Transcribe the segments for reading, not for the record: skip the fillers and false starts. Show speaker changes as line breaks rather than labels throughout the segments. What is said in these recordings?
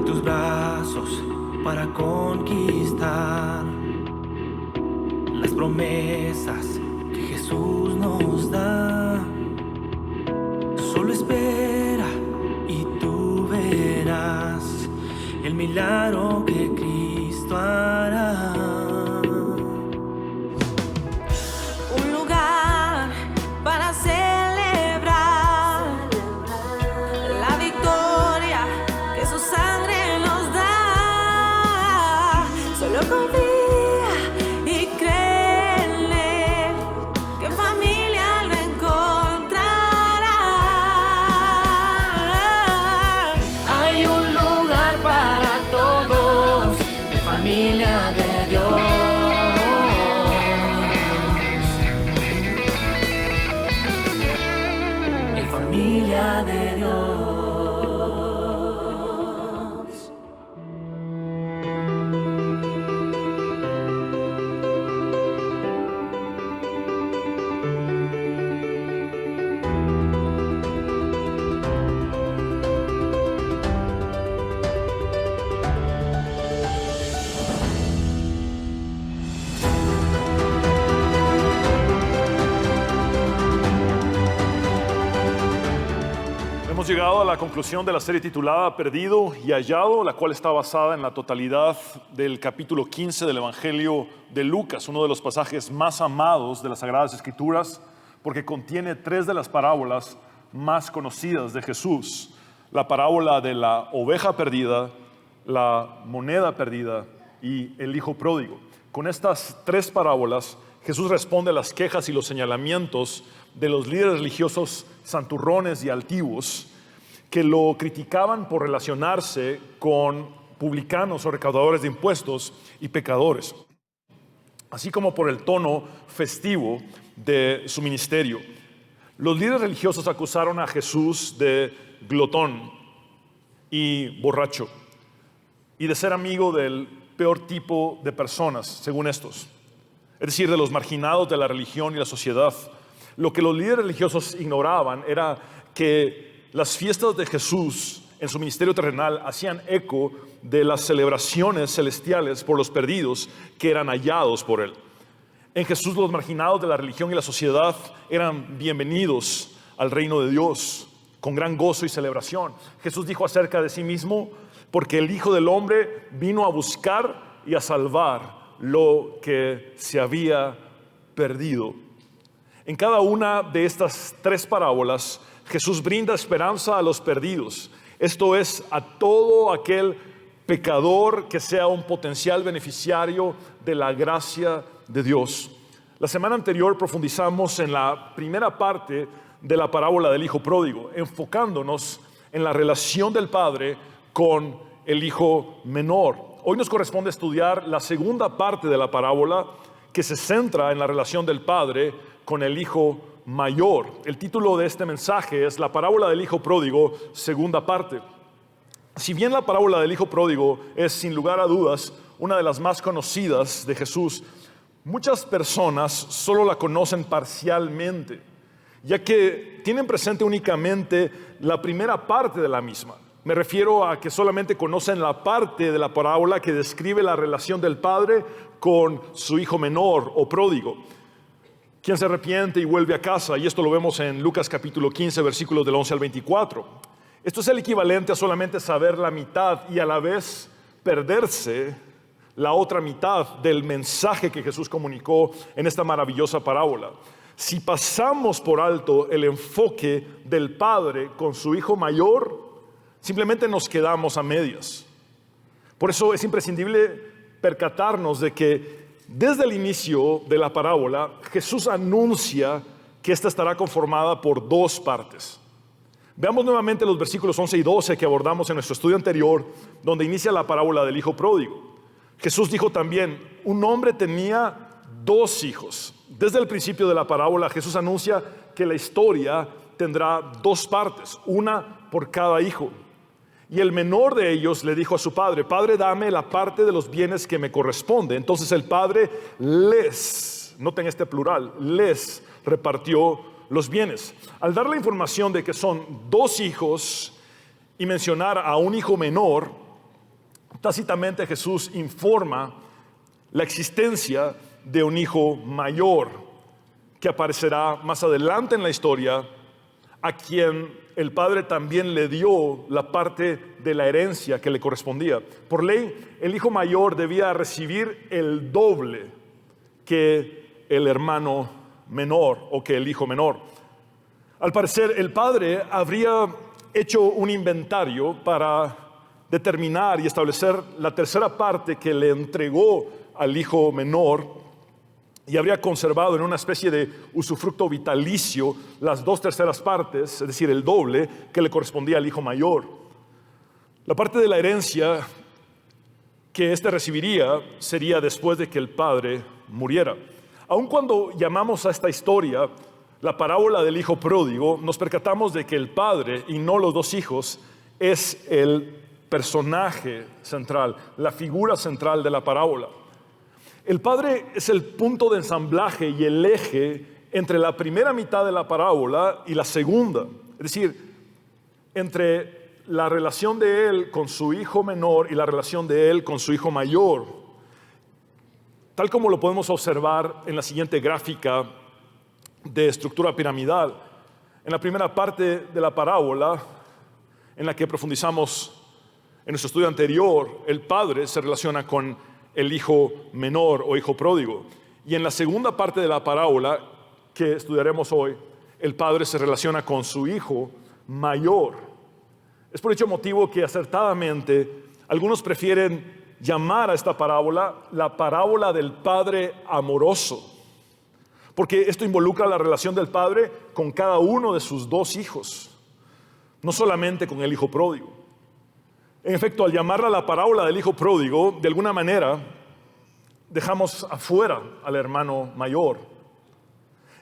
tus brazos para conquistar las promesas que Jesús nos da. Solo espera y tú verás el milagro que Cristo hará.
Un lugar para celebrar la victoria que su sangre nos da. Solo confía y cree en Él, que en familia lo encontrará.
Hay un lugar para todos, en familia de Dios. En familia de Dios.
Hemos llegado a la conclusión de la serie titulada Perdido y Hallado, la cual está basada en la totalidad del capítulo 15 del Evangelio de Lucas, uno de los pasajes más amados de las Sagradas Escrituras, porque contiene 3 de las parábolas más conocidas de Jesús: la parábola de la oveja perdida, la moneda perdida y el hijo pródigo. Con estas 3 parábolas, Jesús responde a las quejas y los señalamientos de los líderes religiosos santurrones y altivos que lo criticaban por relacionarse con publicanos o recaudadores de impuestos y pecadores, así como por el tono festivo de su ministerio. Los líderes religiosos acusaron a Jesús de glotón y borracho y de ser amigo del peor tipo de personas, según estos, es decir, de los marginados de la religión y la sociedad. Lo que los líderes religiosos ignoraban era que las fiestas de Jesús en su ministerio terrenal hacían eco de las celebraciones celestiales por los perdidos que eran hallados por él. En Jesús los marginados de la religión y la sociedad eran bienvenidos al reino de Dios con gran gozo y celebración. Jesús dijo acerca de sí mismo: porque el Hijo del Hombre vino a buscar y a salvar lo que se había perdido. En cada una de estas 3 parábolas, Jesús brinda esperanza a los perdidos, esto es, a todo aquel pecador que sea un potencial beneficiario de la gracia de Dios. La semana anterior profundizamos en la primera parte de la parábola del hijo pródigo, enfocándonos en la relación del padre con el hijo menor. Hoy nos corresponde estudiar la segunda parte de la parábola, que se centra en la relación del padre con el hijo mayor. El título de este mensaje es La parábola del hijo pródigo, segunda parte. Si bien la parábola del hijo pródigo es, sin lugar a dudas, una de las más conocidas de Jesús, muchas personas solo la conocen parcialmente, ya que tienen presente únicamente la primera parte de la misma. Me refiero a que solamente conocen la parte de la parábola que describe la relación del padre con su hijo menor o pródigo, quien se arrepiente y vuelve a casa. Y esto lo vemos en Lucas capítulo 15, versículos del 11 al 24. Esto es el equivalente a solamente saber la mitad y a la vez perderse la otra mitad del mensaje que Jesús comunicó en esta maravillosa parábola. Si pasamos por alto el enfoque del padre con su hijo mayor, simplemente nos quedamos a medias. Por eso es imprescindible percatarnos de que desde el inicio de la parábola, Jesús anuncia que esta estará conformada por 2 partes. Veamos nuevamente los versículos 11 y 12 que abordamos en nuestro estudio anterior, donde inicia la parábola del hijo pródigo. Jesús dijo también: un hombre tenía 2 hijos. Desde el principio de la parábola, Jesús anuncia que la historia tendrá 2 partes, una por cada hijo. Y el menor de ellos le dijo a su padre: Padre, dame la parte de los bienes que me corresponde. Entonces el padre les, noten este plural, les repartió los bienes. Al dar la información de que son 2 hijos y mencionar a un hijo menor, Tácitamente Jesús informa la existencia de un hijo mayor que aparecerá más adelante en la historia, a quien el padre también le dio la parte de la herencia que le correspondía. Por ley, el hijo mayor debía recibir el doble que el hermano menor o que el hijo menor. Al parecer, el padre habría hecho un inventario para determinar y establecer la tercera parte que le entregó al hijo menor, y habría conservado en una especie de usufructo vitalicio las 2/3 partes, es decir, el doble que le correspondía al hijo mayor. La parte de la herencia que éste recibiría sería después de que el padre muriera. Aun cuando llamamos a esta historia la parábola del hijo pródigo, nos percatamos de que el padre y no los dos hijos es el personaje central, la figura central de la parábola. El padre es el punto de ensamblaje y el eje entre la primera mitad de la parábola y la segunda. Es decir, entre la relación de él con su hijo menor y la relación de él con su hijo mayor. Tal como lo podemos observar en la siguiente gráfica de estructura piramidal. En la primera parte de la parábola, en la que profundizamos en nuestro estudio anterior, el padre se relaciona con el hijo menor o hijo pródigo. Y en la segunda parte de la parábola que estudiaremos hoy, el padre se relaciona con su hijo mayor. Es por dicho motivo que acertadamente algunos prefieren llamar a esta parábola la parábola del padre amoroso, porque esto involucra la relación del padre con cada uno de sus dos hijos, no solamente con el hijo pródigo. En efecto, al llamarla la parábola del hijo pródigo, de alguna manera dejamos afuera al hermano mayor.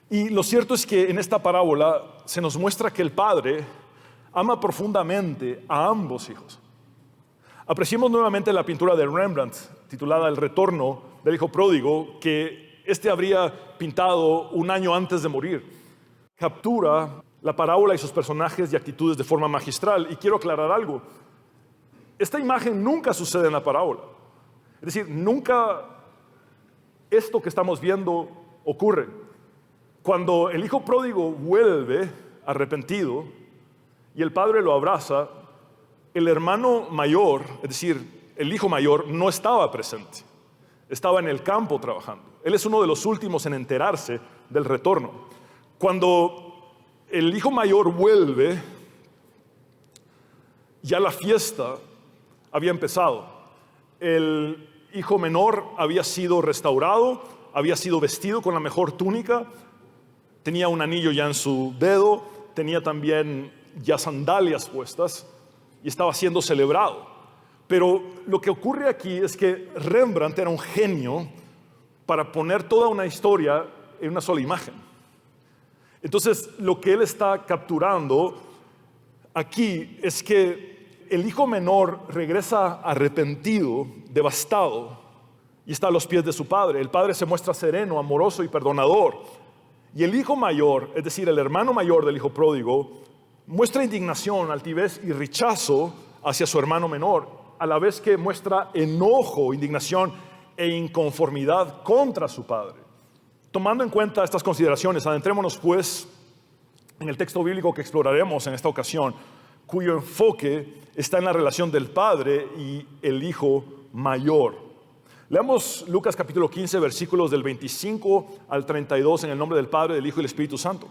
Y lo cierto es que en esta parábola se nos muestra que el padre ama profundamente a ambos hijos. Apreciemos nuevamente la pintura de Rembrandt, titulada El retorno del hijo pródigo, que este habría pintado un año antes de morir. Captura la parábola y sus personajes y actitudes de forma magistral. Y quiero aclarar algo. Esta imagen nunca sucede en la parábola. Es decir, nunca esto que estamos viendo ocurre. Cuando el hijo pródigo vuelve arrepentido y el padre lo abraza, el hermano mayor, es decir, el hijo mayor, no estaba presente. Estaba en el campo trabajando. Él es uno de los últimos en enterarse del retorno. Cuando el hijo mayor vuelve, ya la fiesta había empezado. El hijo menor había sido restaurado, había sido vestido con la mejor túnica, tenía un anillo ya en su dedo, tenía también ya sandalias puestas y estaba siendo celebrado. Pero lo que ocurre aquí es que Rembrandt era un genio para poner toda una historia en una sola imagen. Entonces, lo que él está capturando aquí es que el hijo menor regresa arrepentido, devastado, y está a los pies de su padre. El padre se muestra sereno, amoroso y perdonador. Y el hijo mayor, es decir, el hermano mayor del hijo pródigo, muestra indignación, altivez y rechazo hacia su hermano menor, a la vez que muestra enojo, indignación e inconformidad contra su padre. Tomando en cuenta estas consideraciones, adentrémonos pues en el texto bíblico que exploraremos en esta ocasión, cuyo enfoque está en la relación del padre y el hijo mayor. Leamos Lucas capítulo 15, versículos del 25 al 32 en el nombre del Padre, del Hijo y del Espíritu Santo.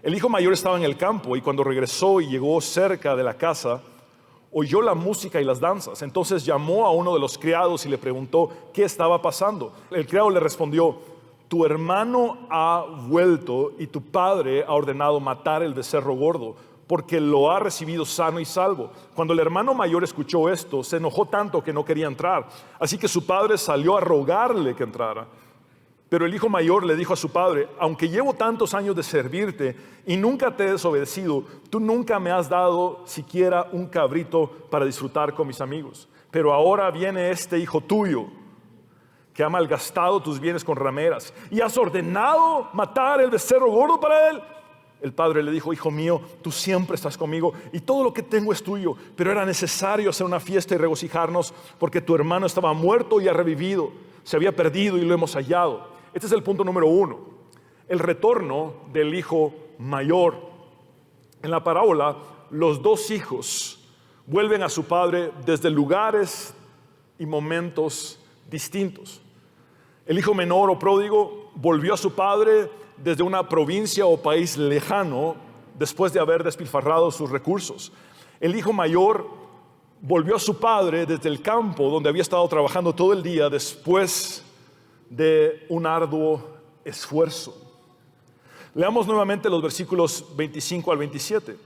El hijo mayor estaba en el campo y cuando regresó y llegó cerca de la casa, oyó la música y las danzas. Entonces llamó a uno de los criados y le preguntó qué estaba pasando. El criado le respondió: tu hermano ha vuelto y tu padre ha ordenado matar el becerro gordo, porque lo ha recibido sano y salvo. Cuando el hermano mayor escuchó esto, se enojó tanto que no quería entrar. Así que su padre salió a rogarle que entrara. Pero el hijo mayor le dijo a su padre: aunque llevo tantos años de servirte y nunca te he desobedecido, tú nunca me has dado siquiera un cabrito para disfrutar con mis amigos. Pero ahora viene este hijo tuyo, que ha malgastado tus bienes con rameras, y has ordenado matar el becerro gordo para él. El padre le dijo: hijo mío, tú siempre estás conmigo y todo lo que tengo es tuyo, pero era necesario hacer una fiesta y regocijarnos porque tu hermano estaba muerto y ha revivido, se había perdido y lo hemos hallado. Este es el punto número 1, el retorno del hijo mayor. En la parábola, los 2 hijos vuelven a su padre desde lugares y momentos distintos. El hijo menor o pródigo volvió a su padre desde una provincia o país lejano después de haber despilfarrado sus recursos. El hijo mayor volvió a su padre desde el campo donde había estado trabajando todo el día después de un arduo esfuerzo. Leamos nuevamente los versículos 25 al 27.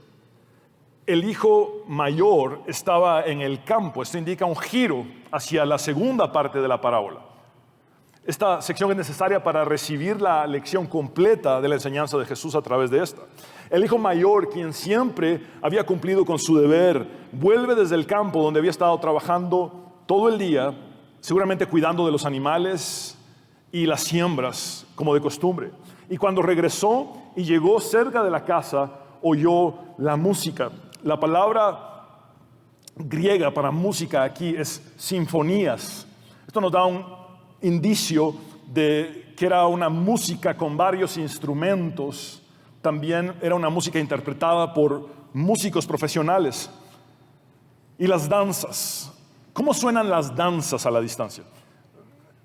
El hijo mayor estaba en el campo. Esto indica un giro hacia la segunda parte de la parábola. Esta sección es necesaria para recibir la lección completa de la enseñanza de Jesús a través de esta. El hijo mayor, quien siempre había cumplido con su deber, vuelve desde el campo donde había estado trabajando todo el día, seguramente cuidando de los animales y las siembras, como de costumbre. Y cuando regresó y llegó cerca de la casa, oyó la música. La palabra griega para música aquí es sinfonías. Esto nos da un indicio de que era una música con varios instrumentos. También era una música interpretada por músicos profesionales. Y las danzas. ¿Cómo suenan las danzas a la distancia?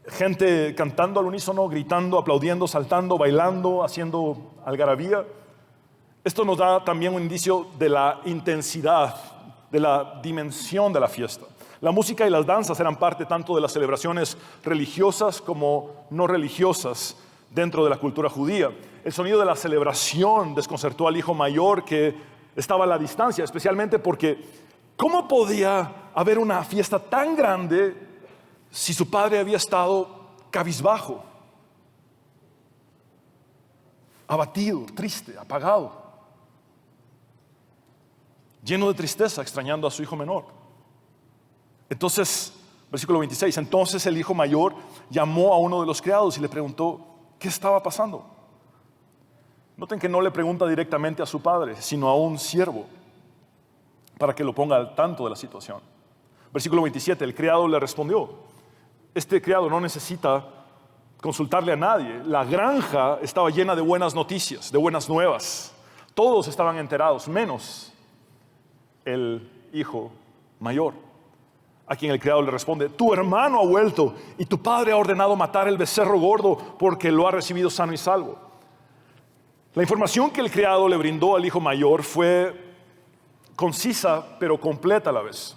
Gente cantando al unísono, gritando, aplaudiendo, saltando, bailando, haciendo algarabía. Esto nos da también un indicio de la intensidad, de la dimensión de la fiesta. La música y las danzas eran parte tanto de las celebraciones religiosas como no religiosas dentro de la cultura judía. El sonido de la celebración desconcertó al hijo mayor que estaba a la distancia, especialmente porque ¿cómo podía haber una fiesta tan grande si su padre había estado cabizbajo, abatido, triste, apagado, lleno de tristeza, extrañando a su hijo menor? Entonces, versículo 26, entonces el hijo mayor llamó a uno de los criados y le preguntó qué estaba pasando. Noten que no le pregunta directamente a su padre, sino a un siervo, para que lo ponga al tanto de la situación. Versículo 27, el criado le respondió. Este criado no necesita consultarle a nadie. La granja estaba llena de buenas noticias, de buenas nuevas. Todos estaban enterados, menos el hijo mayor, a quien el criado le responde: tu hermano ha vuelto y tu padre ha ordenado matar el becerro gordo porque lo ha recibido sano y salvo. La información que el criado le brindó al hijo mayor fue concisa pero completa a la vez.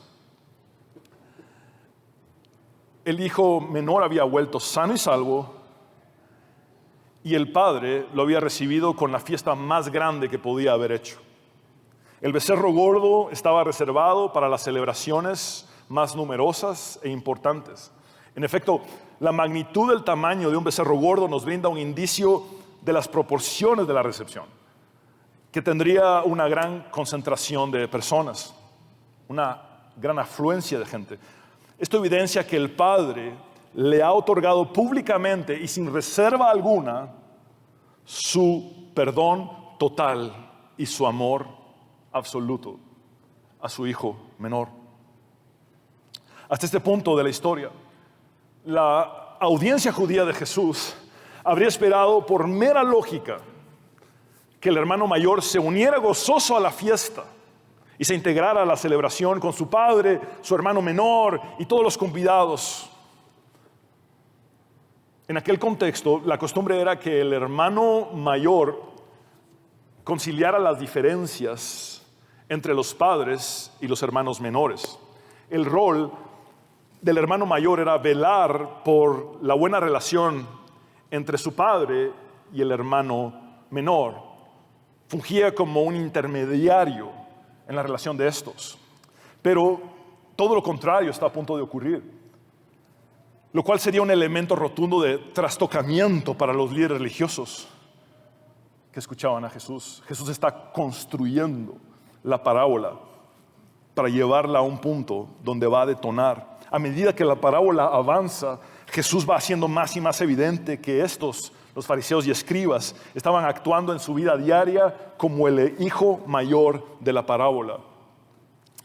El hijo menor había vuelto sano y salvo y el padre lo había recibido con la fiesta más grande que podía haber hecho. El becerro gordo estaba reservado para las celebraciones más numerosas e importantes. En efecto, la magnitud del tamaño de un becerro gordo nos brinda un indicio de las proporciones de la recepción, que tendría una gran concentración de personas, una gran afluencia de gente. Esto evidencia que el Padre le ha otorgado públicamente y sin reserva alguna su perdón total y su amor absoluto a su hijo menor. Hasta este punto de la historia, la audiencia judía de Jesús habría esperado por mera lógica que el hermano mayor se uniera gozoso a la fiesta y se integrara a la celebración con su padre, su hermano menor y todos los convidados. En aquel contexto, la costumbre era que el hermano mayor conciliara las diferencias entre los padres y los hermanos menores. El rol del hermano mayor era velar por la buena relación entre su padre y el hermano menor. Fungía como un intermediario en la relación de estos. Pero todo lo contrario está a punto de ocurrir, lo cual sería un elemento rotundo de trastocamiento para los líderes religiosos que escuchaban a Jesús. Jesús está construyendo la parábola para llevarla a un punto donde va a detonar. A medida que la parábola avanza, Jesús va haciendo más y más evidente que estos los fariseos y escribas, estaban actuando en su vida diaria como el hijo mayor de la parábola,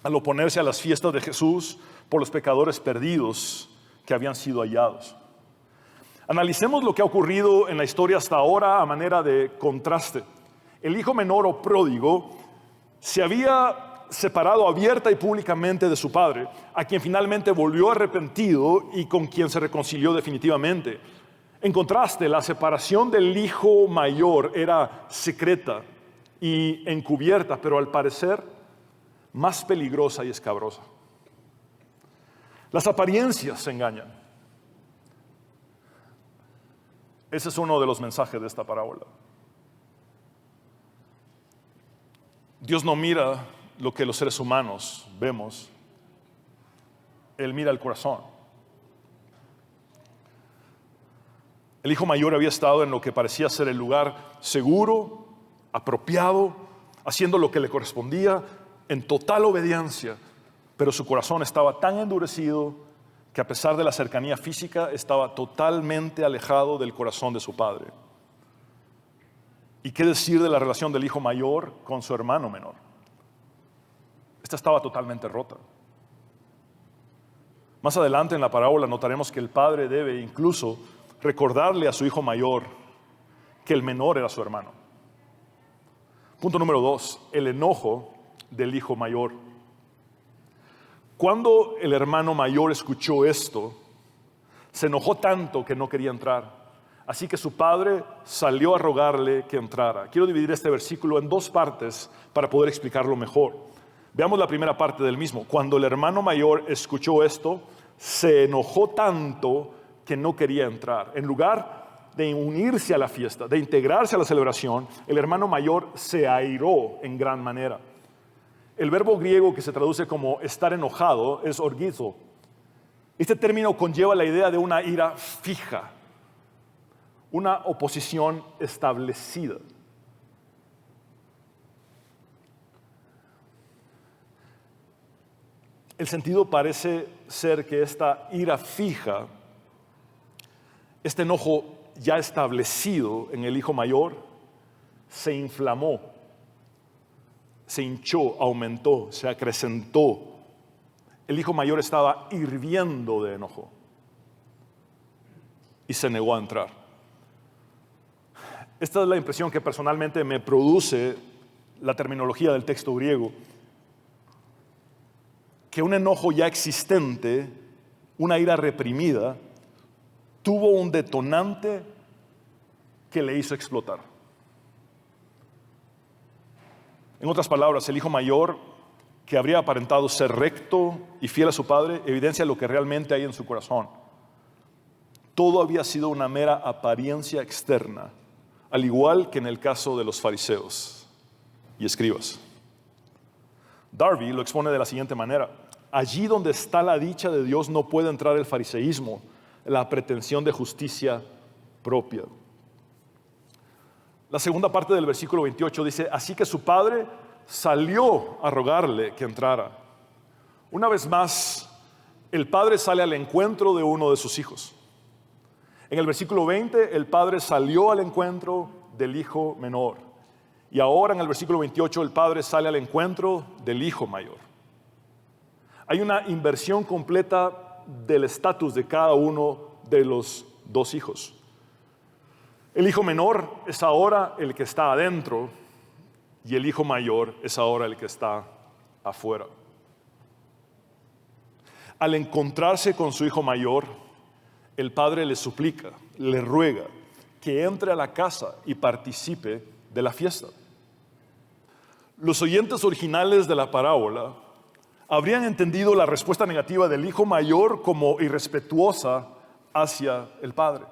al oponerse a las fiestas de Jesús por los pecadores perdidos que habían sido hallados. Analicemos lo que ha ocurrido en la historia hasta ahora a manera de contraste. El hijo menor o pródigo se había separado abierta y públicamente de su padre, a quien finalmente volvió arrepentido y con quien se reconcilió definitivamente. En contraste, la separación del hijo mayor era secreta y encubierta, pero al parecer más peligrosa y escabrosa. Las apariencias se engañan. Ese es uno de los mensajes de esta parábola. Dios no mira lo que los seres humanos vemos. Él mira el corazón. El hijo mayor había estado en lo que parecía ser el lugar seguro, apropiado, haciendo lo que le correspondía en total obediencia, pero su corazón estaba tan endurecido que a pesar de la cercanía física estaba totalmente alejado del corazón de su padre. ¿Y qué decir de la relación del hijo mayor con su hermano menor? Esta estaba totalmente rota. Más adelante en la parábola notaremos que el padre debe incluso recordarle a su hijo mayor que el menor era su hermano. Punto número 2, el enojo del hijo mayor. Cuando el hermano mayor escuchó esto, se enojó tanto que no quería entrar. Así que su padre salió a rogarle que entrara. Quiero dividir este versículo en dos partes para poder explicarlo mejor. Veamos la primera parte del mismo. Cuando el hermano mayor escuchó esto, se enojó tanto que no quería entrar. En lugar de unirse a la fiesta, de integrarse a la celebración, el hermano mayor se airó en gran manera. El verbo griego que se traduce como estar enojado es orgizo. Este término conlleva la idea de una ira fija, una oposición establecida. El sentido parece ser que esta ira fija, este enojo ya establecido en el hijo mayor, se inflamó, se hinchó, aumentó, se acrecentó. El hijo mayor estaba hirviendo de enojo y se negó a entrar. Esta es la impresión que personalmente me produce la terminología del texto griego, que un enojo ya existente, una ira reprimida, tuvo un detonante que le hizo explotar. En otras palabras, el hijo mayor, que habría aparentado ser recto y fiel a su padre, evidencia lo que realmente hay en su corazón. Todo había sido una mera apariencia externa, al igual que en el caso de los fariseos y escribas. Darby lo expone de la siguiente manera: allí donde está la dicha de Dios no puede entrar el fariseísmo, la pretensión de justicia propia. La segunda parte del versículo 28 dice: así que su padre salió a rogarle que entrara. Una vez más, el padre sale al encuentro de uno de sus hijos. En el versículo 20, el padre salió al encuentro del hijo menor. Y ahora en el versículo 28, el padre sale al encuentro del hijo mayor. Hay una inversión completa del estatus de cada uno de los dos hijos. El hijo menor es ahora el que está adentro y el hijo mayor es ahora el que está afuera. Al encontrarse con su hijo mayor, el padre le suplica, le ruega que entre a la casa y participe de la fiesta. Los oyentes originales de la parábola habrían entendido la respuesta negativa del hijo mayor como irrespetuosa hacia el padre.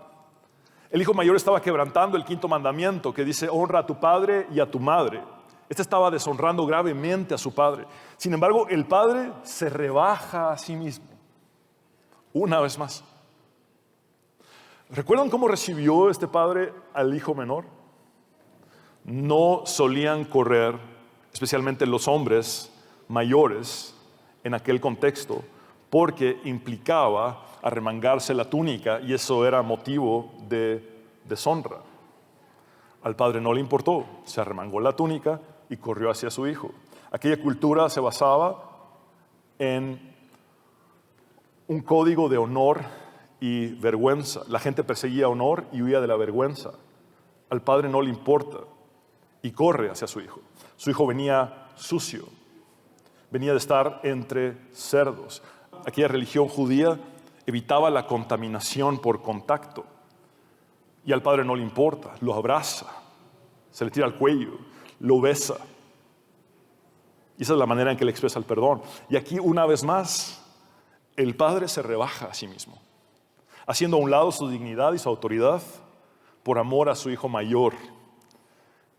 El hijo mayor estaba quebrantando el quinto mandamiento que dice: honra a tu padre y a tu madre. Este estaba deshonrando gravemente a su padre. Sin embargo, el padre se rebaja a sí mismo. Una vez más. ¿Recuerdan cómo recibió este padre al hijo menor? No solían correr, especialmente los hombres mayores en aquel contexto, porque implicaba arremangarse la túnica y eso era motivo de deshonra. Al padre no le importó, se arremangó la túnica y corrió hacia su hijo. Aquella cultura se basaba en un código de honor y vergüenza. La gente perseguía honor y huía de la vergüenza. Al padre no le importa y corre hacia su hijo. Su hijo venía sucio, venía de estar entre cerdos. Aquella religión judía evitaba la contaminación por contacto. Y al padre no le importa, lo abraza, se le tira al cuello, lo besa. Y esa es la manera en que le expresa el perdón. Y aquí, una vez más, el padre se rebaja a sí mismo, haciendo a un lado su dignidad y su autoridad por amor a su hijo mayor,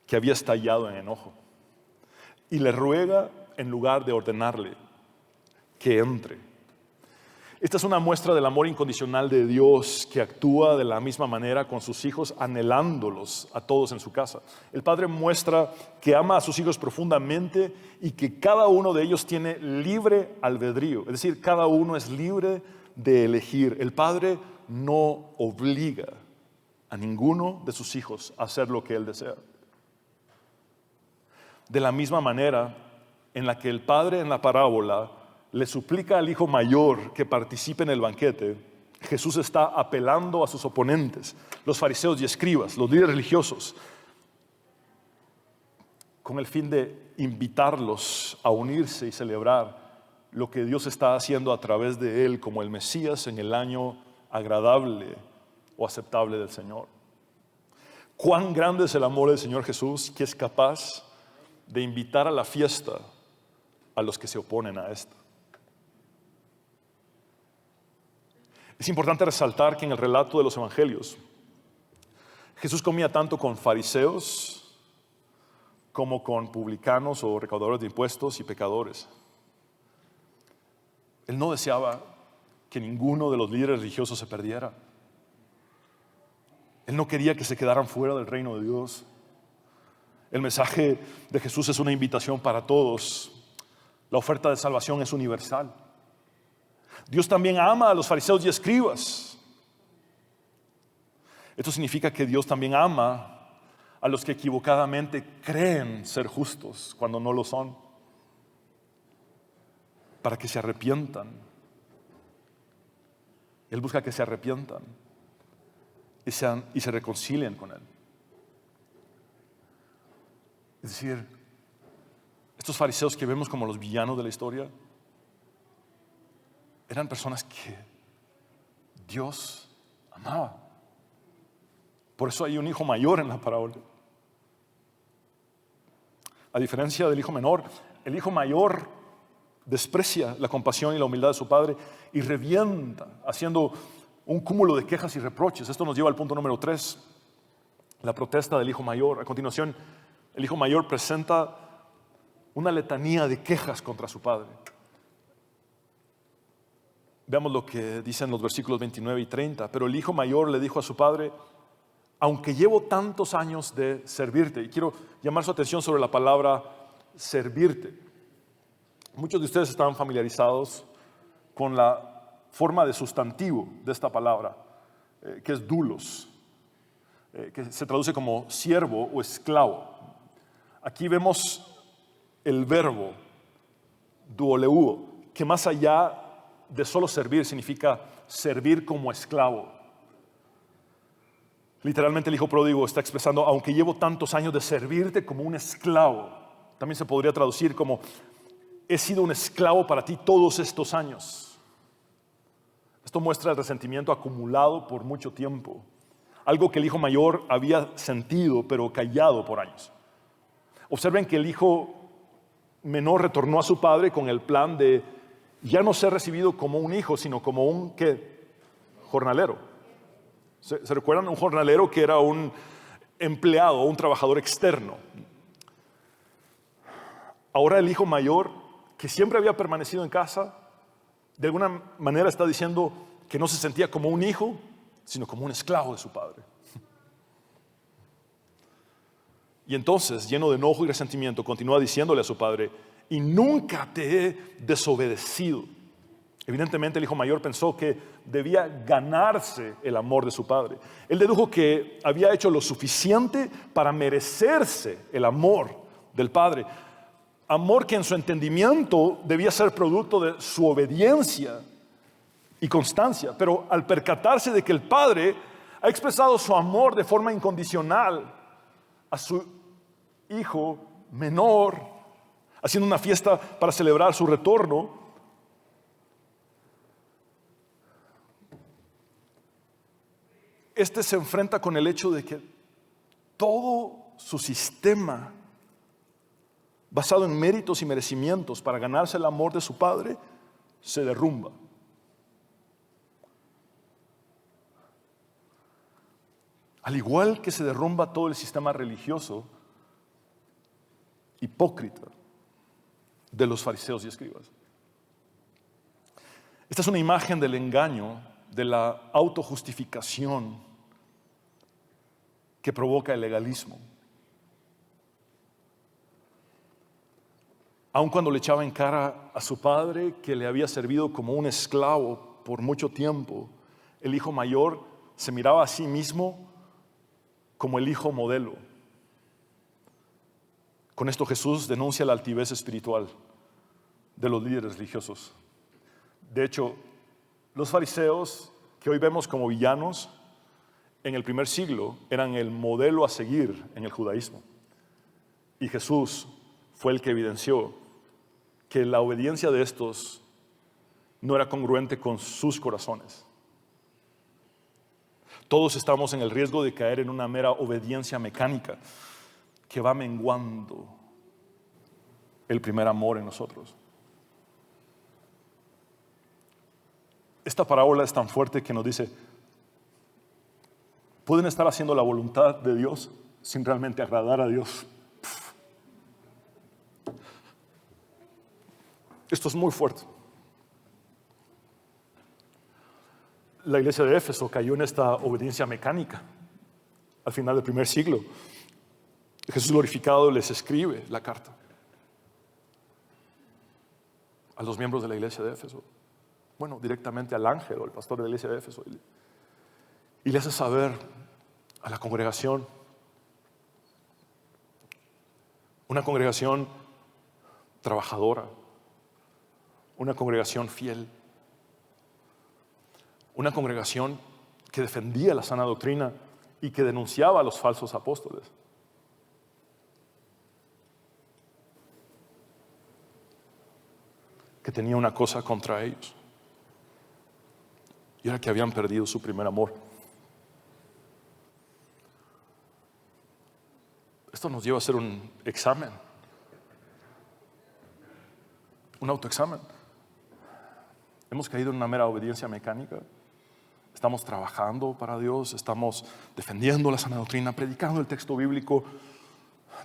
que había estallado en enojo. Y le ruega, en lugar de ordenarle, que entre. Esta es una muestra del amor incondicional de Dios, que actúa de la misma manera con sus hijos, anhelándolos a todos en su casa. El padre muestra que ama a sus hijos profundamente y que cada uno de ellos tiene libre albedrío. Es decir, cada uno es libre de elegir. El padre no obliga a ninguno de sus hijos a hacer lo que él desea. De la misma manera en la que el padre en la parábola le suplica al hijo mayor que participe en el banquete, Jesús está apelando a sus oponentes, los fariseos y escribas, los líderes religiosos, con el fin de invitarlos a unirse y celebrar lo que Dios está haciendo a través de él como el Mesías en el año agradable o aceptable del Señor. Cuán grande es el amor del Señor Jesús, que es capaz de invitar a la fiesta a los que se oponen a esta. Es importante resaltar que en el relato de los evangelios, Jesús comía tanto con fariseos como con publicanos o recaudadores de impuestos y pecadores. Él no deseaba que ninguno de los líderes religiosos se perdiera. Él no quería que se quedaran fuera del reino de Dios. El mensaje de Jesús es una invitación para todos. La oferta de salvación es universal. Dios también ama a los fariseos y escribas. Esto significa que Dios también ama a los que equivocadamente creen ser justos cuando no lo son, para que se arrepientan. Él busca que se arrepientan y se reconcilien con Él. Es decir, estos fariseos que vemos como los villanos de la historia eran personas que Dios amaba. Por eso hay un hijo mayor en la parábola. A diferencia del hijo menor, el hijo mayor desprecia la compasión y la humildad de su padre y revienta, haciendo un cúmulo de quejas y reproches. Esto nos lleva al punto número 3, la protesta del hijo mayor. A continuación, el hijo mayor presenta una letanía de quejas contra su padre. Veamos lo que dicen los versículos 29 y 30. Pero el hijo mayor le dijo a su padre: aunque llevo tantos años de servirte. Y quiero llamar su atención sobre la palabra servirte. Muchos de ustedes están familiarizados con la forma de sustantivo de esta palabra, que es doulos, que se traduce como siervo o esclavo. Aquí vemos el verbo duoleuo, que más allá de solo servir significa servir como esclavo. Literalmente el hijo pródigo está expresando: aunque llevo tantos años de servirte como un esclavo. También se podría traducir como: he sido un esclavo para ti todos estos años. Esto muestra el resentimiento acumulado por mucho tiempo, algo que el hijo mayor había sentido pero callado por años. Observen que el hijo menor retornó a su padre con el plan de ya no ser recibido como un hijo, sino como un ¿qué? Jornalero. ¿Se recuerdan? Un jornalero que era un empleado, un trabajador externo. Ahora el hijo mayor, que siempre había permanecido en casa, de alguna manera está diciendo que no se sentía como un hijo, sino como un esclavo de su padre. Y entonces, lleno de enojo y resentimiento, continúa diciéndole a su padre: y nunca te he desobedecido. Evidentemente el hijo mayor pensó que debía ganarse el amor de su padre. Él dedujo que había hecho lo suficiente para merecerse el amor del padre. Amor que en su entendimiento debía ser producto de su obediencia y constancia. Pero al percatarse de que el padre ha expresado su amor de forma incondicional a su hijo menor, haciendo una fiesta para celebrar su retorno, este se enfrenta con el hecho de que todo su sistema, basado en méritos y merecimientos para ganarse el amor de su padre, se derrumba. Al igual que se derrumba todo el sistema religioso hipócrita de los fariseos y escribas. Esta es una imagen del engaño, de la autojustificación que provoca el legalismo. Aun cuando le echaba en cara a su padre que le había servido como un esclavo por mucho tiempo, el hijo mayor se miraba a sí mismo como el hijo modelo. Con esto Jesús denuncia la altivez espiritual de los líderes religiosos. De hecho, los fariseos, que hoy vemos como villanos, en el primer siglo eran el modelo a seguir en el judaísmo. Y Jesús fue el que evidenció que la obediencia de estos no era congruente con sus corazones. Todos estamos en el riesgo de caer en una mera obediencia mecánica que va menguando el primer amor en nosotros. Esta parábola es tan fuerte que nos dice: pueden estar haciendo la voluntad de Dios sin realmente agradar a Dios. Esto es muy fuerte. La iglesia de Éfeso cayó en esta obediencia mecánica al final del primer siglo. Jesús glorificado les escribe la carta a los miembros de la iglesia de Éfeso. Bueno, directamente al ángel o al pastor de la iglesia de Éfeso. Y le hace saber a la congregación, una congregación trabajadora, una congregación fiel, una congregación que defendía la sana doctrina y que denunciaba a los falsos apóstoles. Que tenía una cosa contra ellos, y era que habían perdido su primer amor. Esto nos lleva a hacer un examen, un autoexamen. Hemos caído en una mera obediencia mecánica. Estamos trabajando para Dios, estamos defendiendo la sana doctrina, predicando el texto bíblico,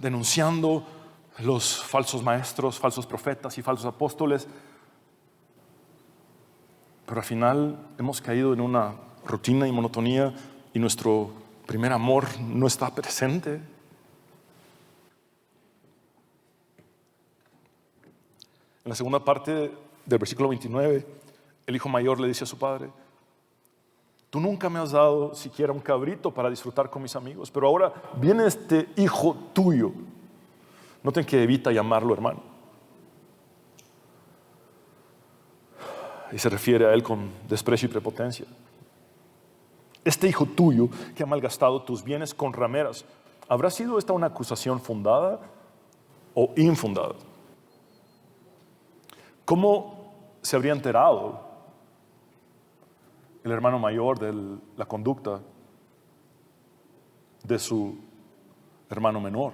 denunciando los falsos maestros, falsos profetas y falsos apóstoles. Pero al final hemos caído en una rutina y monotonía y nuestro primer amor no está presente. En la segunda parte del versículo 29, el hijo mayor le dice a su padre: tú nunca me has dado siquiera un cabrito para disfrutar con mis amigos, pero ahora viene este hijo tuyo. Noten que evita llamarlo hermano. Y se refiere a él con desprecio y prepotencia. Este hijo tuyo que ha malgastado tus bienes con rameras, ¿habrá sido esta una acusación fundada o infundada? ¿Cómo se habría enterado el hermano mayor de la conducta de su hermano menor?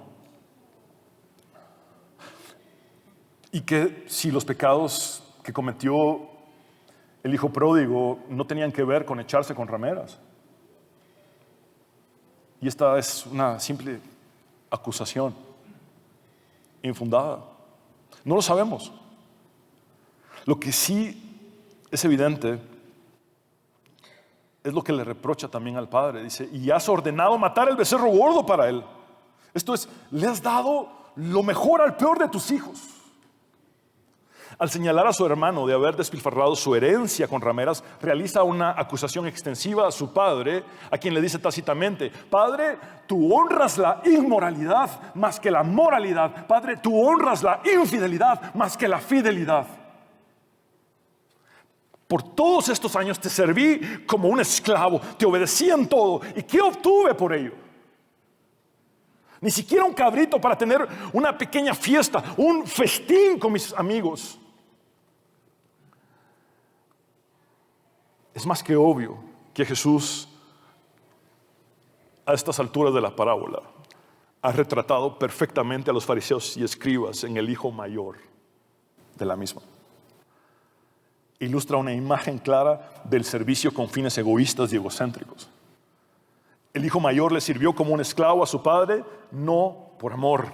Y que si los pecados que cometió el hijo pródigo no tenían que ver con echarse con rameras. Y esta es una simple acusación infundada. No lo sabemos. Lo que sí es evidente es lo que le reprocha también al padre. Dice: y has ordenado matar el becerro gordo para él. Esto es, le has dado lo mejor al peor de tus hijos. Al señalar a su hermano de haber despilfarrado su herencia con rameras, realiza una acusación extensiva a su padre, a quien le dice tácitamente: Padre, tú honras la inmoralidad más que la moralidad. Padre, tú honras la infidelidad más que la fidelidad. Por todos estos años te serví como un esclavo, te obedecí en todo. ¿Y qué obtuve por ello? Ni siquiera un cabrito para tener una pequeña fiesta, un festín con mis amigos. Es más que obvio que Jesús, a estas alturas de la parábola, ha retratado perfectamente a los fariseos y escribas en el hijo mayor de la misma. Ilustra una imagen clara del servicio con fines egoístas y egocéntricos. El hijo mayor le sirvió como un esclavo a su padre, no por amor,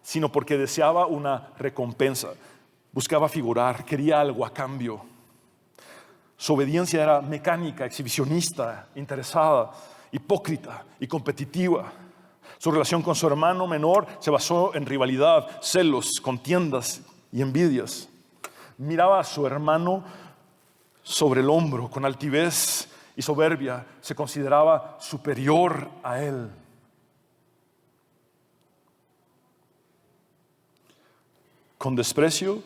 sino porque deseaba una recompensa. Buscaba figurar, quería algo a cambio. Su obediencia era mecánica, exhibicionista, interesada, hipócrita y competitiva. Su relación con su hermano menor se basó en rivalidad, celos, contiendas y envidias. Miraba a su hermano sobre el hombro con altivez y soberbia, se consideraba superior a él. Con desprecio,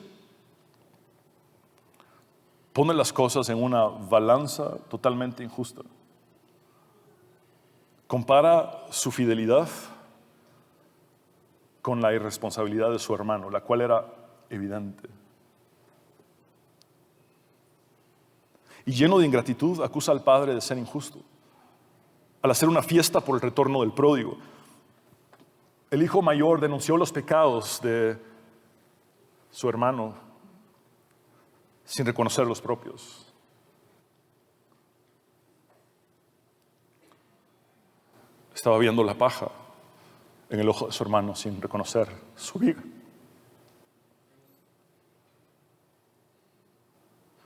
pone las cosas en una balanza totalmente injusta. Compara su fidelidad con la irresponsabilidad de su hermano, la cual era evidente. Y lleno de ingratitud, acusa al padre de ser injusto. Al hacer una fiesta por el retorno del pródigo, el hijo mayor denunció los pecados de su hermano sin reconocer los propios. Estaba viendo la paja en el ojo de su hermano sin reconocer su viga.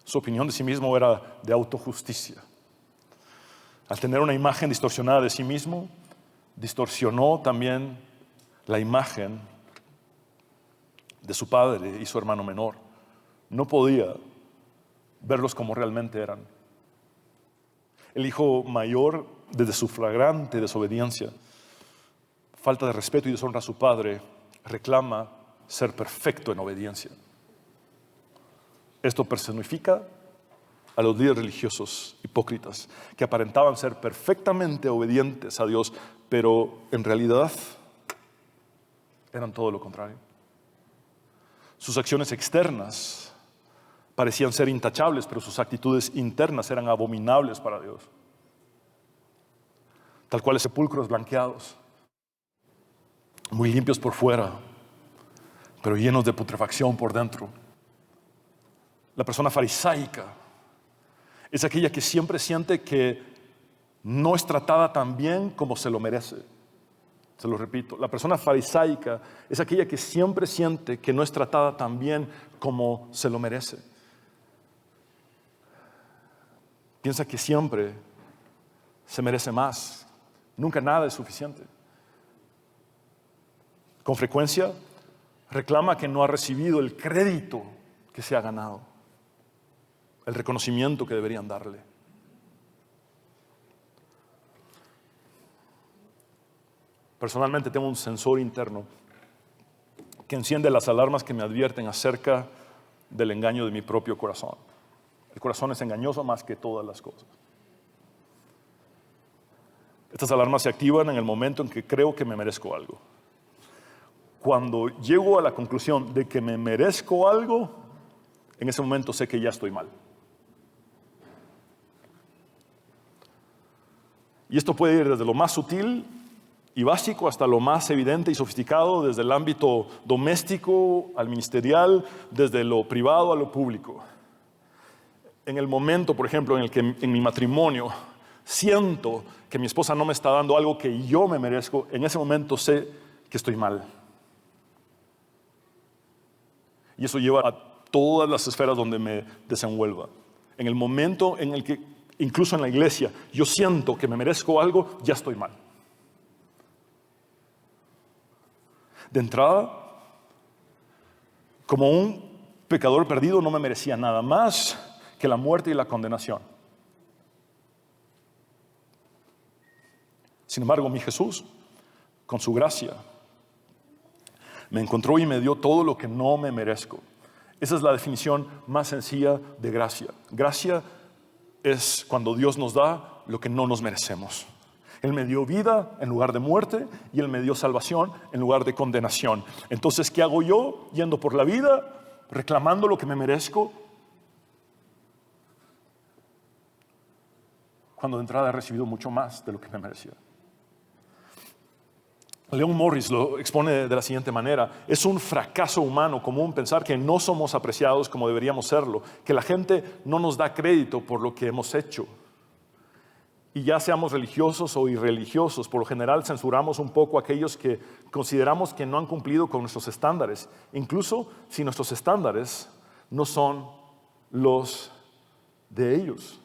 Su opinión de sí mismo era de autojusticia. Al tener una imagen distorsionada de sí mismo, distorsionó también la imagen de su padre y su hermano menor. No podía verlos como realmente eran. El hijo mayor, desde su flagrante desobediencia, falta de respeto y deshonra a su padre, reclama ser perfecto en obediencia. Esto personifica a los líderes religiosos hipócritas que aparentaban ser perfectamente obedientes a Dios, pero en realidad eran todo lo contrario. Sus acciones externas parecían ser intachables, pero sus actitudes internas eran abominables para Dios. Tal cual sepulcros blanqueados, muy limpios por fuera, pero llenos de putrefacción por dentro. La persona farisaica es aquella que siempre siente que no es tratada tan bien como se lo merece. Se lo repito, la persona farisaica es aquella que siempre siente que no es tratada tan bien como se lo merece. Piensa que siempre se merece más. Nunca nada es suficiente. Con frecuencia reclama que no ha recibido el crédito que se ha ganado, el reconocimiento que deberían darle. Personalmente tengo un sensor interno que enciende las alarmas que me advierten acerca del engaño de mi propio corazón. El corazón es engañoso más que todas las cosas. Estas alarmas se activan en el momento en que creo que me merezco algo. Cuando llego a la conclusión de que me merezco algo, en ese momento sé que ya estoy mal. Y esto puede ir desde lo más sutil y básico hasta lo más evidente y sofisticado, desde el ámbito doméstico al ministerial, desde lo privado a lo público. En el momento, por ejemplo, en el que en mi matrimonio siento que mi esposa no me está dando algo que yo me merezco, en ese momento sé que estoy mal. Y eso lleva a todas las esferas donde me desenvuelva. En el momento en el que, incluso en la iglesia, yo siento que me merezco algo, ya estoy mal. De entrada, como un pecador perdido, no me merecía nada más que la muerte y la condenación. Sin embargo, mi Jesús, con su gracia, me encontró y me dio todo lo que no me merezco. Esa es la definición más sencilla de gracia. Gracia es cuando Dios nos da lo que no nos merecemos. Él me dio vida en lugar de muerte y Él me dio salvación en lugar de condenación. Entonces, ¿qué hago yo yendo por la vida reclamando lo que me merezco? Cuando de entrada he recibido mucho más de lo que me merecía. Leon Morris lo expone de la siguiente manera: es un fracaso humano común pensar que no somos apreciados como deberíamos serlo, que la gente no nos da crédito por lo que hemos hecho. Y ya seamos religiosos o irreligiosos, por lo general censuramos un poco a aquellos que consideramos que no han cumplido con nuestros estándares, incluso si nuestros estándares no son los de ellos.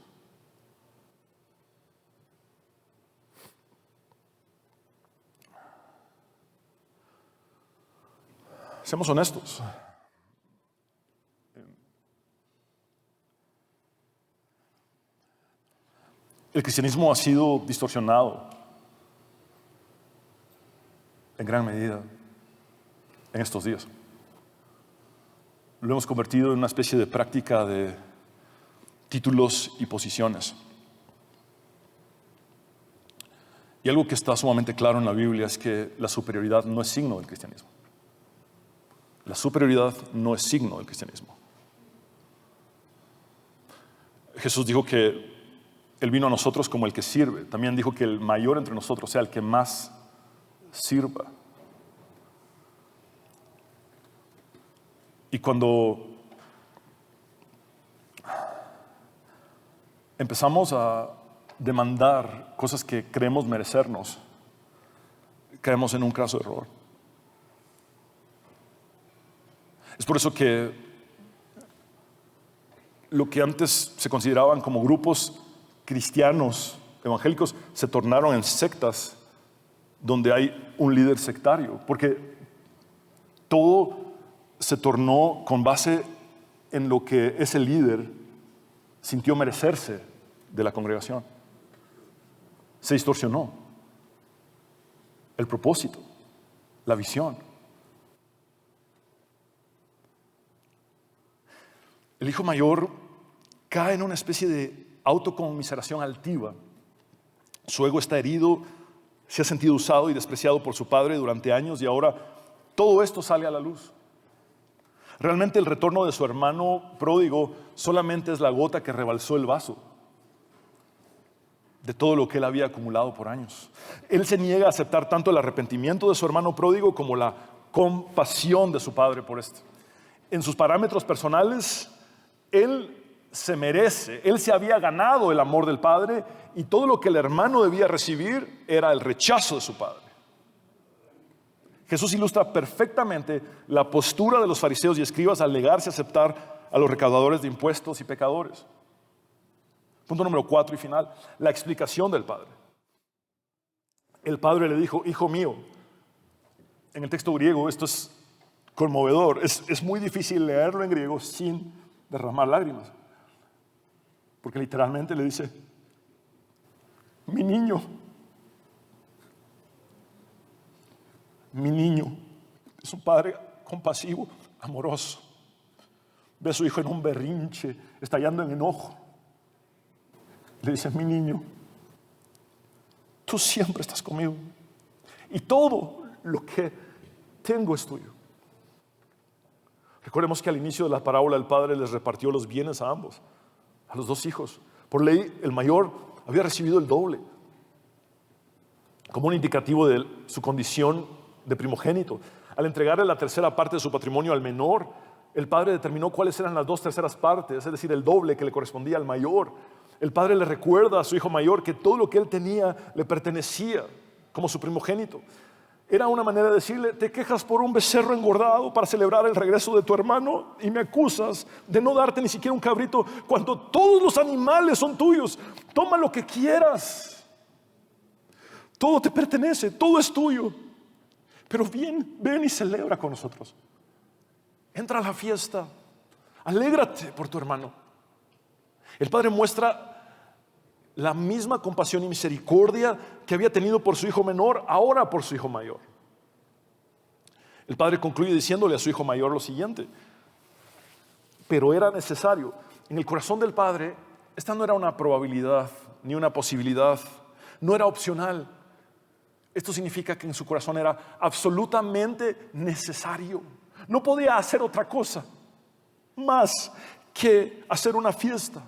Seamos honestos. El cristianismo ha sido distorsionado en gran medida en estos días. Lo hemos convertido en una especie de práctica de títulos y posiciones. Y algo que está sumamente claro en la Biblia es que la superioridad no es signo del cristianismo. La superioridad no es signo del cristianismo. Jesús dijo que Él vino a nosotros como el que sirve. También dijo que el mayor entre nosotros sea el que más sirva. Y cuando empezamos a demandar cosas que creemos merecernos, caemos en un craso error. Es por eso que lo que antes se consideraban como grupos cristianos evangélicos se tornaron en sectas donde hay un líder sectario, porque todo se tornó con base en lo que ese líder sintió merecerse de la congregación. Se distorsionó el propósito, la visión. El hijo mayor cae en una especie de autoconmiseración altiva. Su ego está herido, se ha sentido usado y despreciado por su padre durante años y ahora todo esto sale a la luz. Realmente el retorno de su hermano pródigo solamente es la gota que rebalsó el vaso de todo lo que él había acumulado por años. Él se niega a aceptar tanto el arrepentimiento de su hermano pródigo como la compasión de su padre por este. En sus parámetros personales, él se merece, él se había ganado el amor del padre y todo lo que el hermano debía recibir era el rechazo de su padre. Jesús ilustra perfectamente la postura de los fariseos y escribas al negarse a aceptar a los recaudadores de impuestos y pecadores. Punto número 4 y final, la explicación del padre. El padre le dijo: hijo mío. En el texto griego esto es conmovedor, es muy difícil leerlo en griego sin derramar lágrimas, porque literalmente le dice: mi niño. Mi niño. Es un padre compasivo, amoroso. Ve a su hijo en un berrinche, estallando en enojo. Le dice: mi niño, tú siempre estás conmigo y todo lo que tengo es tuyo. Recordemos que al inicio de la parábola el padre les repartió los bienes a ambos, a los dos hijos. Por ley, el mayor había recibido el doble, como un indicativo de su condición de primogénito. Al entregarle la tercera parte de su patrimonio al menor, el padre determinó cuáles eran las 2/3 partes, es decir, el doble que le correspondía al mayor. El padre le recuerda a su hijo mayor que todo lo que él tenía le pertenecía como su primogénito. Era una manera de decirle: te quejas por un becerro engordado para celebrar el regreso de tu hermano y me acusas de no darte ni siquiera un cabrito cuando todos los animales son tuyos. Toma lo que quieras. Todo te pertenece, todo es tuyo. Pero ven y celebra con nosotros. Entra a la fiesta, Alégrate por tu hermano. El padre muestra la misma compasión y misericordia que había tenido por su hijo menor, ahora por su hijo mayor. El padre concluye diciéndole a su hijo mayor lo siguiente: pero era necesario. En el corazón del padre, esta no era una probabilidad ni una posibilidad, no era opcional. Esto significa que en su corazón era absolutamente necesario. No podía hacer otra cosa más que hacer una fiesta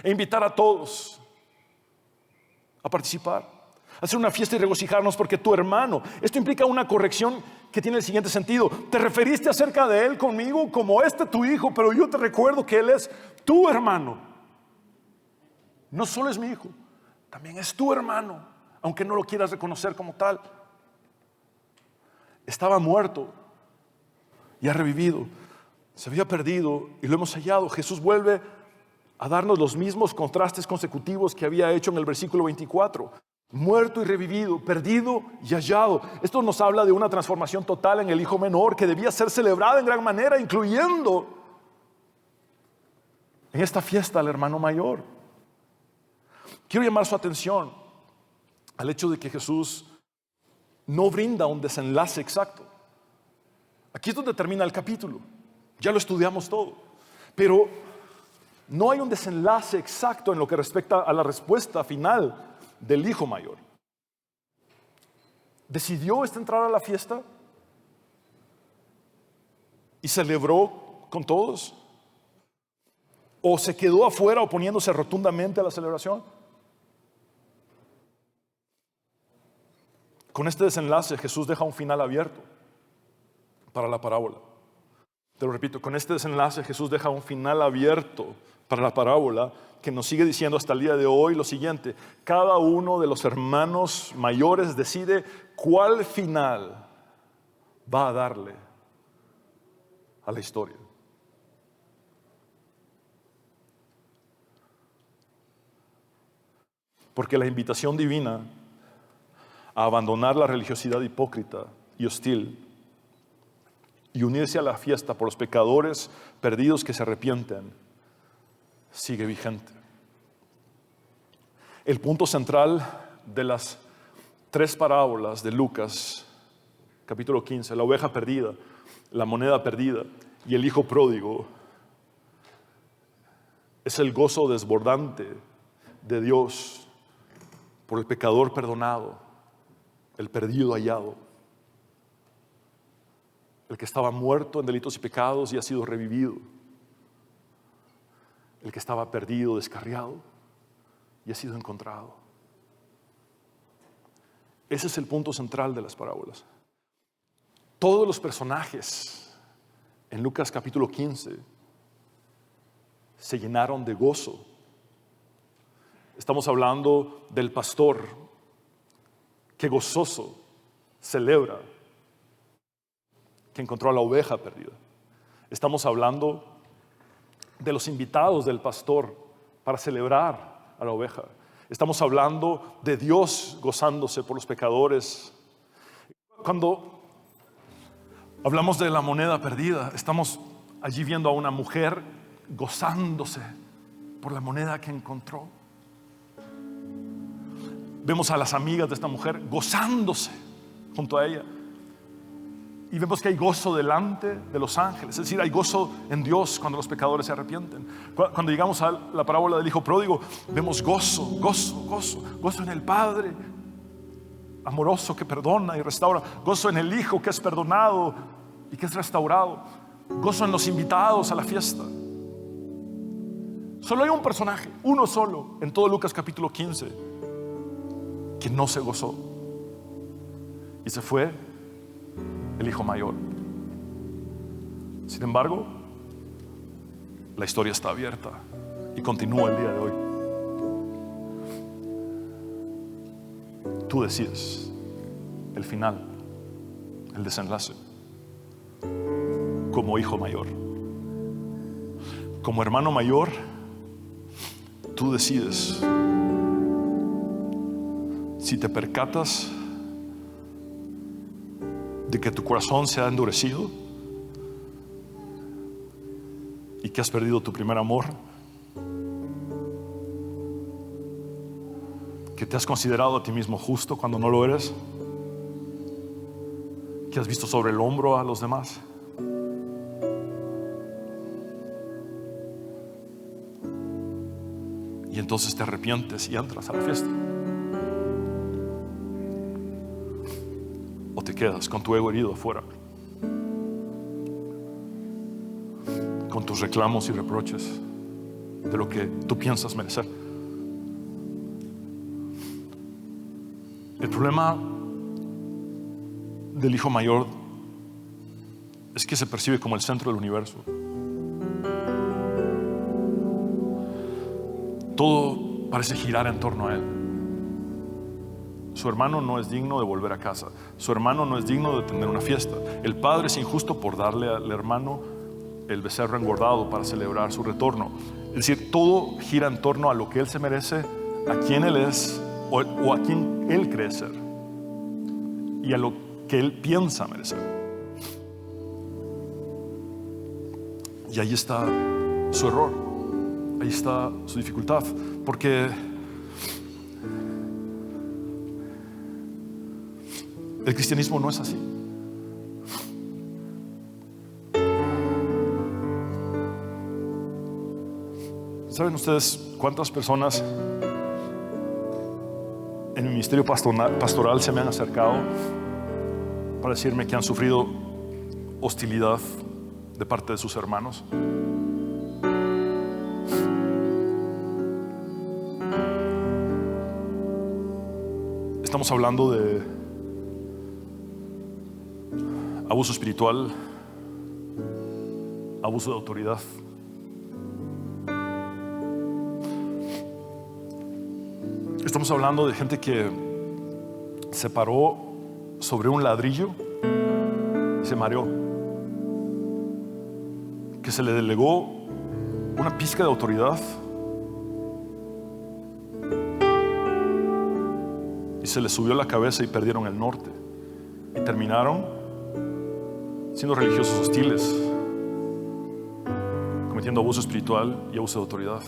e invitar a todos a participar, hacer una fiesta y regocijarnos porque tu hermano. Esto implica una corrección que tiene el siguiente sentido: te referiste acerca de él conmigo como tu hijo, pero yo te recuerdo que él es tu hermano. No solo es mi hijo, también es tu hermano, aunque no lo quieras reconocer como tal. Estaba muerto y ha revivido. Se había perdido y lo hemos hallado. Jesús vuelve a darnos los mismos contrastes consecutivos que había hecho en el versículo 24. Muerto y revivido, perdido y hallado. Esto nos habla de una transformación total en el hijo menor que debía ser celebrada en gran manera, incluyendo en esta fiesta al hermano mayor. Quiero llamar su atención al hecho de que Jesús no brinda un desenlace exacto. Aquí es donde termina el capítulo. Ya lo estudiamos todo. Pero no hay un desenlace exacto en lo que respecta a la respuesta final del hijo mayor. ¿Decidió entrar a la fiesta y celebró con todos? ¿O se quedó afuera oponiéndose rotundamente a la celebración? Con este desenlace Jesús deja un final abierto para la parábola. Te lo repito, con este desenlace Jesús deja un final abierto para la parábola, que nos sigue diciendo hasta el día de hoy lo siguiente: cada uno de los hermanos mayores decide cuál final va a darle a la historia. Porque la invitación divina a abandonar la religiosidad hipócrita y hostil y unirse a la fiesta por los pecadores perdidos que se arrepienten sigue vigente. El punto central de las tres parábolas de Lucas, capítulo 15, la oveja perdida, la moneda perdida y el hijo pródigo, es el gozo desbordante de Dios por el pecador perdonado, el perdido hallado, el que estaba muerto en delitos y pecados y ha sido revivido, el que estaba perdido, descarriado y ha sido encontrado. Ese es el punto central de las parábolas. Todos los personajes en Lucas capítulo 15 se llenaron de gozo. Estamos hablando del pastor que gozoso celebra que encontró a la oveja perdida. Estamos hablando de los invitados del pastor para celebrar a la oveja. Estamos hablando de Dios gozándose por los pecadores. Cuando hablamos de la moneda perdida, estamos allí viendo a una mujer gozándose por la moneda que encontró. Vemos a las amigas de esta mujer gozándose junto a ella. Y vemos que hay gozo delante de los ángeles. Es decir, hay gozo en Dios cuando los pecadores se arrepienten. Cuando llegamos a la parábola del hijo pródigo, vemos gozo en el Padre amoroso que perdona y restaura, gozo en el Hijo que es perdonado y que es restaurado, gozo en los invitados a la fiesta. Solo hay un personaje, uno solo, en todo Lucas capítulo 15, que no se gozó, y se fue el hijo mayor. Sin embargo, la historia está abierta y continúa el día de hoy. Tú decides el final, el desenlace. Como hijo mayor, como hermano mayor, tú decides si te percatas de que tu corazón se ha endurecido y que has perdido tu primer amor, que te has considerado a ti mismo justo cuando no lo eres, que has visto sobre el hombro a los demás. Y entonces te arrepientes y entras a la fiesta. O te quedas con tu ego herido afuera, con tus reclamos y reproches de lo que tú piensas merecer. El problema del hijo mayor es que se percibe como el centro del universo. Todo parece girar en torno a él. Su hermano no es digno de volver a casa. Su hermano no es digno de tener una fiesta. El padre es injusto por darle al hermano el becerro engordado para celebrar su retorno. Es decir, todo gira en torno a lo que él se merece, a quién él es o a quién él cree ser y a lo que él piensa merecer. Y ahí está su error, ahí está su dificultad, porque el cristianismo no es así. ¿Saben ustedes cuántas personas en mi ministerio pastoral se me han acercado para decirme que han sufrido hostilidad de parte de sus hermanos? Estamos hablando de abuso espiritual, abuso de autoridad. Estamos hablando de gente que se paró sobre un ladrillo y se mareó, que se le delegó una pizca de autoridad y se les subió la cabeza y perdieron el norte y terminaron siendo religiosos hostiles, cometiendo abuso espiritual y abuso de autoridad.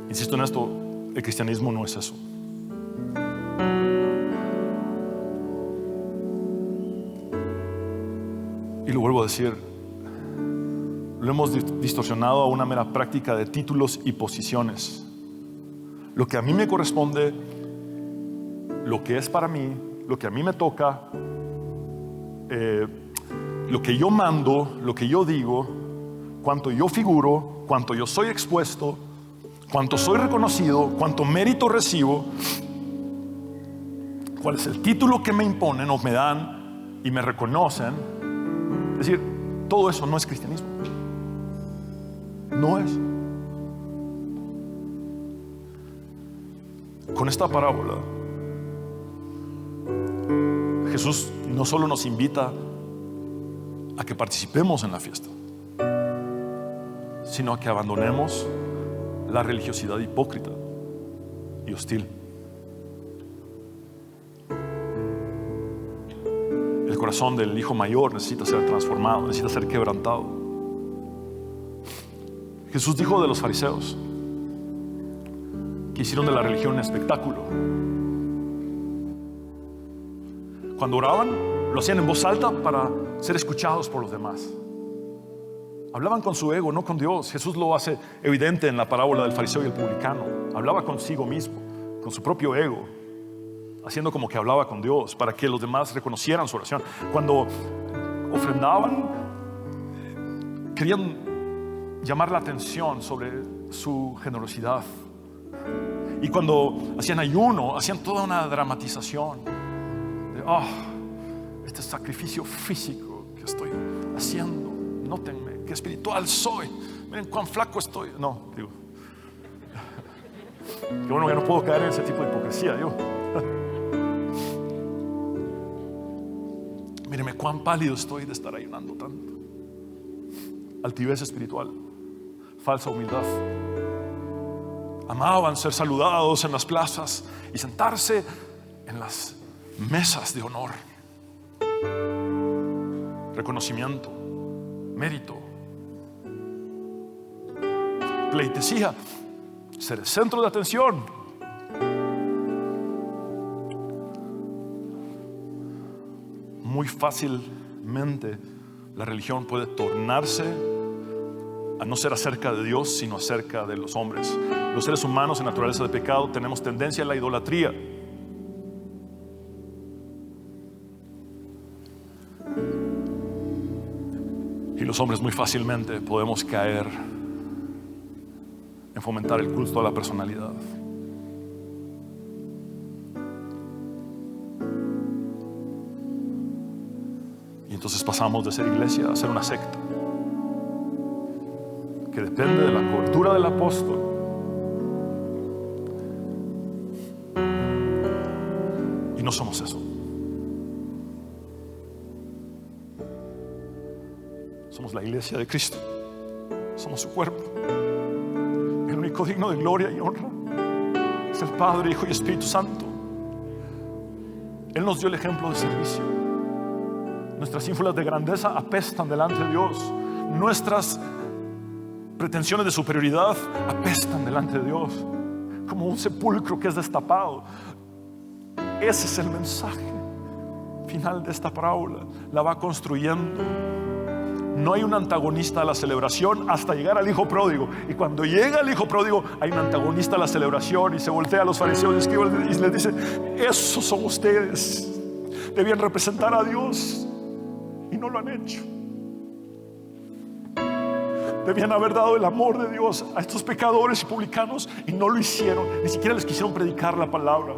Insisto en esto, el cristianismo no es eso. Y lo vuelvo a decir, lo hemos distorsionado a una mera práctica de títulos y posiciones. Lo que a mí me corresponde, lo que es para mí, lo que a mí me toca, lo que yo mando, lo que yo digo, cuánto yo figuro, cuánto yo soy expuesto, cuánto soy reconocido, cuánto mérito recibo, cuál es el título que me imponen o me dan y me reconocen. Es decir, todo eso no es cristianismo. No es. Con esta parábola, Jesús no solo nos invita a que participemos en la fiesta, sino a que abandonemos la religiosidad hipócrita y hostil. El corazón del hijo mayor necesita ser transformado, necesita ser quebrantado. Jesús dijo de los fariseos que hicieron de la religión un espectáculo. Cuando oraban, lo hacían en voz alta para ser escuchados por los demás. Hablaban con su ego, no con Dios. Jesús lo hace evidente en la parábola del fariseo y el publicano. Hablaba consigo mismo, con su propio ego, haciendo como que hablaba con Dios para que los demás reconocieran su oración. Cuando ofrendaban, querían llamar la atención sobre su generosidad. Y cuando hacían ayuno, hacían toda una dramatización de, este sacrificio físico que estoy haciendo, nótenme qué espiritual soy, miren cuán flaco estoy. No, digo, que bueno, que no puedo caer en ese tipo de hipocresía yo. Mírenme cuán pálido estoy de estar ayunando tanto. Altivez espiritual, falsa humildad. Amaban ser saludados en las plazas y sentarse en las mesas de honor. reconocimiento, mérito, pleitesía, ser el centro de atención. Muy fácilmente la religión puede tornarse a no ser acerca de Dios, sino acerca de los hombres. Los seres humanos en naturaleza de pecado tenemos tendencia a la idolatría. Y los hombres muy fácilmente podemos caer en fomentar el culto a la personalidad. Y entonces pasamos de ser iglesia a ser una secta que depende de la cobertura del apóstol. Y no somos eso. Somos la iglesia de Cristo. Somos su cuerpo. El único digno de gloria y honra es el Padre, Hijo y Espíritu Santo. Él nos dio el ejemplo de servicio. Nuestras ínfulas de grandeza apestan delante de Dios. Nuestras pretensiones de superioridad apestan delante de Dios, como un sepulcro que es destapado. Ese es el mensaje final de esta parábola. La va construyendo. No hay un antagonista a la celebración hasta llegar al hijo pródigo. Y cuando llega el hijo pródigo, hay un antagonista a la celebración. Y se voltea a los fariseos y escribas y les dice: esos son ustedes. Debían representar a Dios y no lo han hecho. Debían haber dado el amor de Dios a estos pecadores y publicanos y no lo hicieron. Ni siquiera les quisieron predicar la palabra.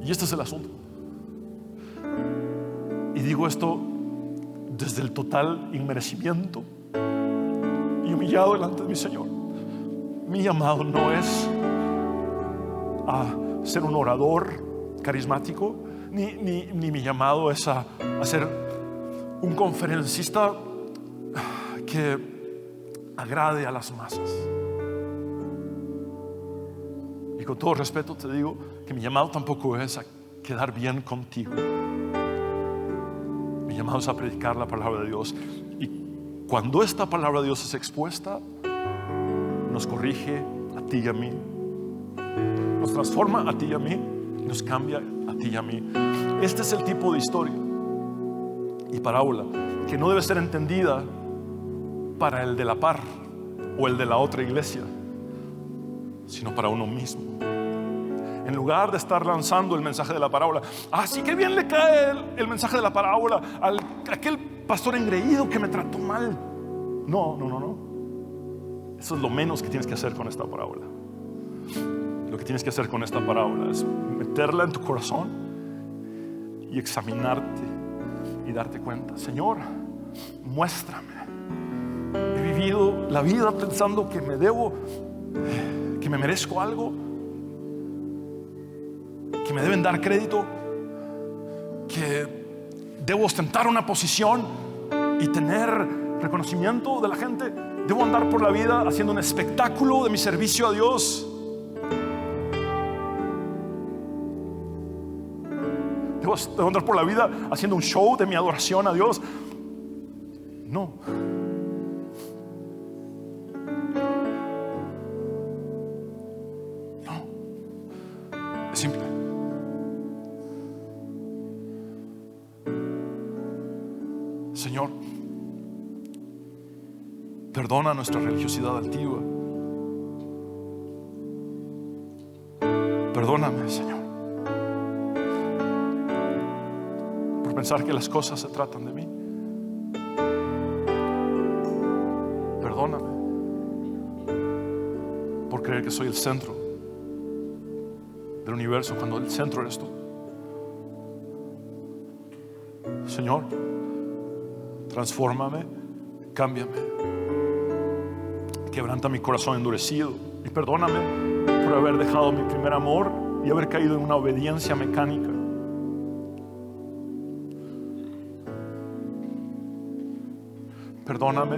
Y este es el asunto. Y digo esto desde el total inmerecimiento y humillado delante de mi Señor. Mi llamado no es a ser un orador carismático, ni mi llamado es a ser un conferencista que agrade a las masas. Y con todo respeto te digo que mi llamado tampoco es a quedar bien contigo. Mi llamado es a predicar la palabra de Dios. Y cuando esta palabra de Dios es expuesta, nos corrige a ti y a mí, nos transforma a ti y a mí, y nos cambia a ti y a mí. Este es el tipo de historia y parábola que no debe ser entendida para el de la par o el de la otra iglesia, sino para uno mismo. En lugar de estar lanzando el mensaje de la parábola, así que bien le cae el mensaje de la parábola a aquel pastor engreído que me trató mal. No. Eso es lo menos que tienes que hacer con esta parábola. Lo que tienes que hacer con esta parábola es meterla en tu corazón y examinarte y darte cuenta: Señor, muéstrame. He vivido la vida pensando que me debo, que me merezco algo, que me deben dar crédito, que debo ostentar una posición y tener reconocimiento de la gente. Debo andar por la vida haciendo un espectáculo de mi servicio a Dios. Debo andar por la vida haciendo un show de mi adoración a Dios. No. Es simple. Señor, perdona nuestra religiosidad altiva. Perdóname, Señor, por pensar que las cosas se tratan de mí. Perdóname por creer que soy el centro del universo cuando el centro eres tú. Señor, transfórmame, cámbiame, quebranta mi corazón endurecido y perdóname por haber dejado mi primer amor y haber caído en una obediencia mecánica. Perdóname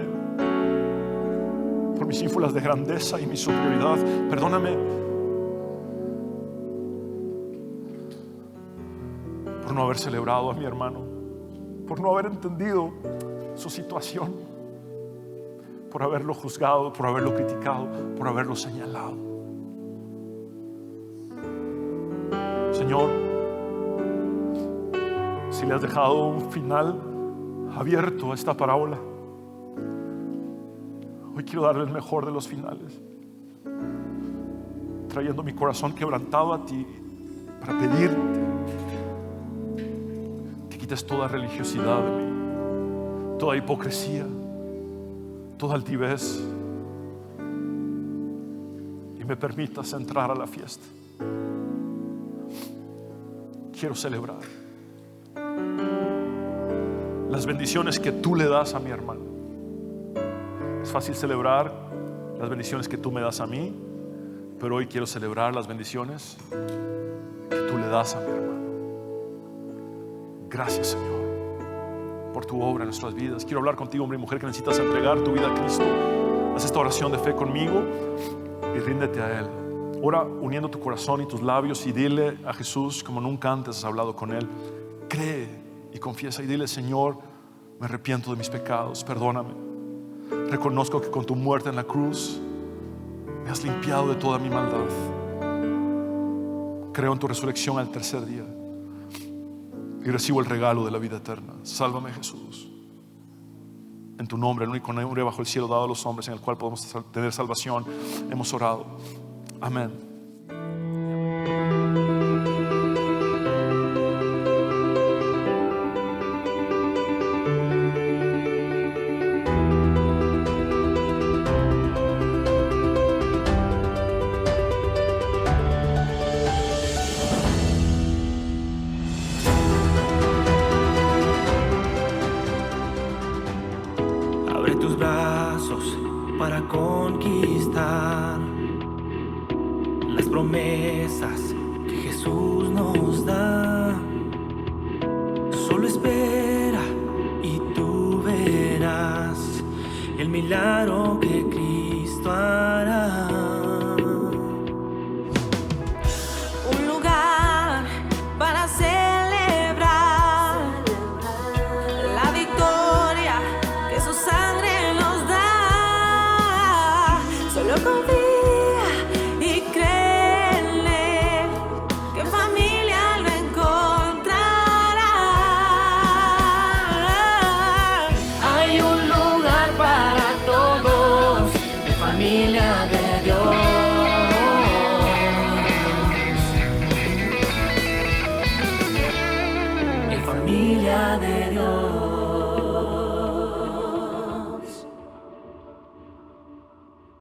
por mis ínfulas de grandeza y mi superioridad. Perdóname haber celebrado a mi hermano, por no haber entendido su situación, por haberlo juzgado, por haberlo criticado, por haberlo señalado. Señor, si le has dejado un final abierto a esta parábola, hoy quiero darle el mejor de los finales, trayendo mi corazón quebrantado a ti para pedirte que quites toda religiosidad de mí, toda hipocresía, toda altivez, y me permitas entrar a la fiesta. Quiero celebrar las bendiciones que tú le das a mi hermano. Es fácil celebrar las bendiciones que tú me das a mí, pero hoy quiero celebrar las bendiciones que tú le das a mi hermano. Gracias, Señor, por tu obra en nuestras vidas. Quiero hablar contigo, hombre y mujer, que necesitas entregar tu vida a Cristo. Haz esta oración de fe conmigo y ríndete a Él. Ora uniendo tu corazón y tus labios y dile a Jesús como nunca antes has hablado con Él. Cree y confiesa y dile: Señor, me arrepiento de mis pecados, perdóname. Reconozco que con tu muerte en la cruz me has limpiado de toda mi maldad. Creo en tu resurrección al tercer día y recibo el regalo de la vida eterna. Sálvame, Jesús. En tu nombre, el único nombre bajo el cielo dado a los hombres en el cual podemos tener salvación, hemos orado. Amén.
Abre tus brazos para conquistar las promesas que Jesús nos da. Solo espera y tú verás el milagro que Cristo hará.